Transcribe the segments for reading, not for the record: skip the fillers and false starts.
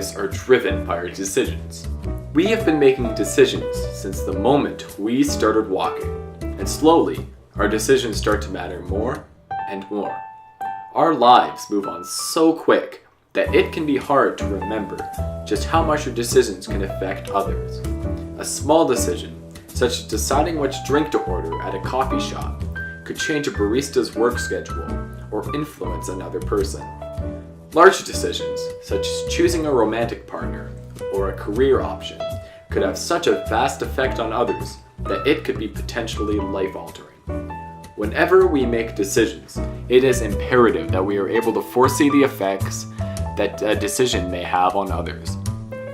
lives are driven by our decisions. We have been making decisions since the moment we started walking, and slowly, our decisions start to matter more and more. Our lives move on so quick that it can be hard to remember just how much our decisions can affect others. A small decision, such as deciding which drink to order at a coffee shop, could change a barista's work schedule or influence another person. Large decisions, such as choosing a romantic partner or a career option, could have such a vast effect on others that it could be potentially life-altering. Whenever we make decisions, it is imperative that we are able to foresee the effects that a decision may have on others.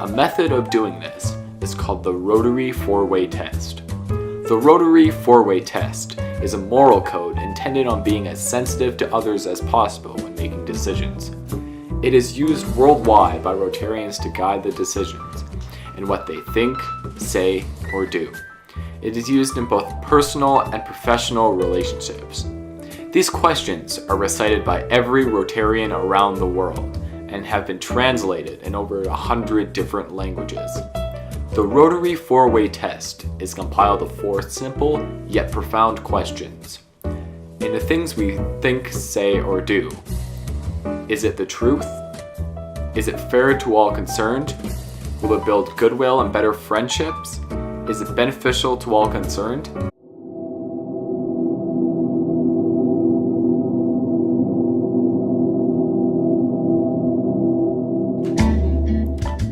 A method of doing this is called the Rotary four-way test. The Rotary four-way test is a moral code intended on being as sensitive to others as possible when making decisions. It is used worldwide by Rotarians to guide the decisions in what they think, say, or do. It is used in both personal and professional relationships. These questions are recited by every Rotarian around the world and have been translated in over 100 different languages. The Rotary four-way test is compiled of 4 simple yet profound questions. In the things we think, say, or do, is it the truth? Is it fair to all concerned? Will it build goodwill and better friendships? Is it beneficial to all concerned?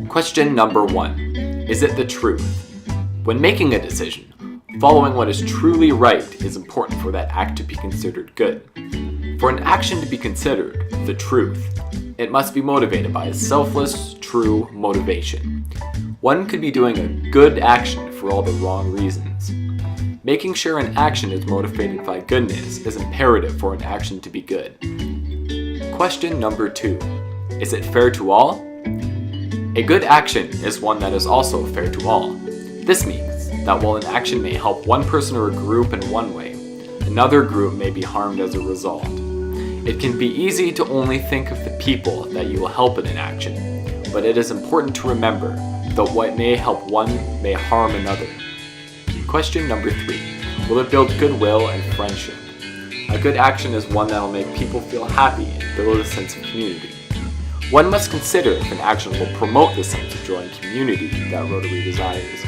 Question number 1. Is it the truth? When making a decision, following what is truly right is important for that act to be considered good. For an action to be considered the truth, it must be motivated by a selfless, true motivation. One could be doing a good action for all the wrong reasons. Making sure an action is motivated by goodness is imperative for an action to be good. Question number 2. Is it fair to all? A good action is one that is also fair to all. This means that while an action may help one person or a group in one way, another group may be harmed as a result. It can be easy to only think of the people that you will help in an action, but it is important to remember that what may help one may harm another. Question number 3. Will it build goodwill and friendship? A good action is one that will make people feel happy and build a sense of community. One must consider if an action will promote the sense of joy and community that Rotary desires.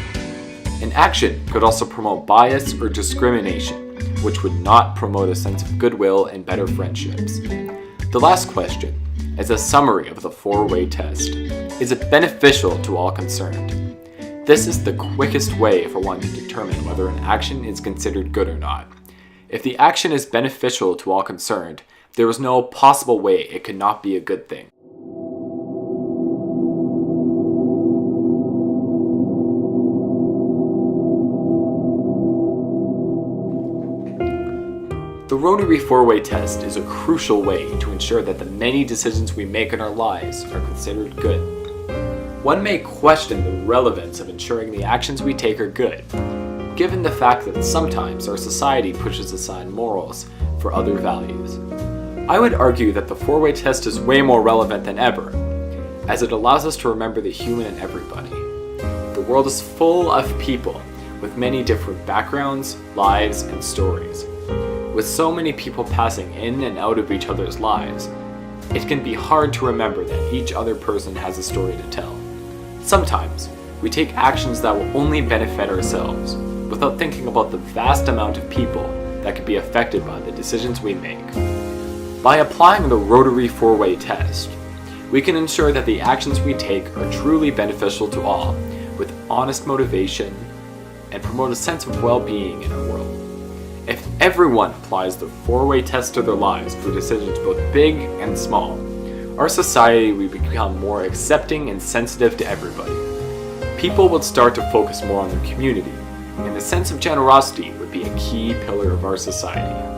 An action could also promote bias or discrimination, which would not promote a sense of goodwill and better friendships. The last question is a summary of the four-way test. Is it beneficial to all concerned? This is the quickest way for one to determine whether an action is considered good or not. If the action is beneficial to all concerned, there is no possible way it could not be a good thing. The Rotary four-way test is a crucial way to ensure that the many decisions we make in our lives are considered good. One may question the relevance of ensuring the actions we take are good, given the fact that sometimes our society pushes aside morals for other values. I would argue that the four-way test is way more relevant than ever, as it allows us to remember the human in everybody. The world is full of people with many different backgrounds, lives, and stories. With so many people passing in and out of each other's lives, it can be hard to remember that each other person has a story to tell. Sometimes, we take actions that will only benefit ourselves, without thinking about the vast amount of people that could be affected by the decisions we make. By applying the Rotary four-way test, we can ensure that the actions we take are truly beneficial to all, with honest motivation, and promote a sense of well-being in our world. If everyone applies the four-way test to their lives for decisions both big and small, our society will become more accepting and sensitive to everybody. People would start to focus more on their community, and the sense of generosity would be a key pillar of our society.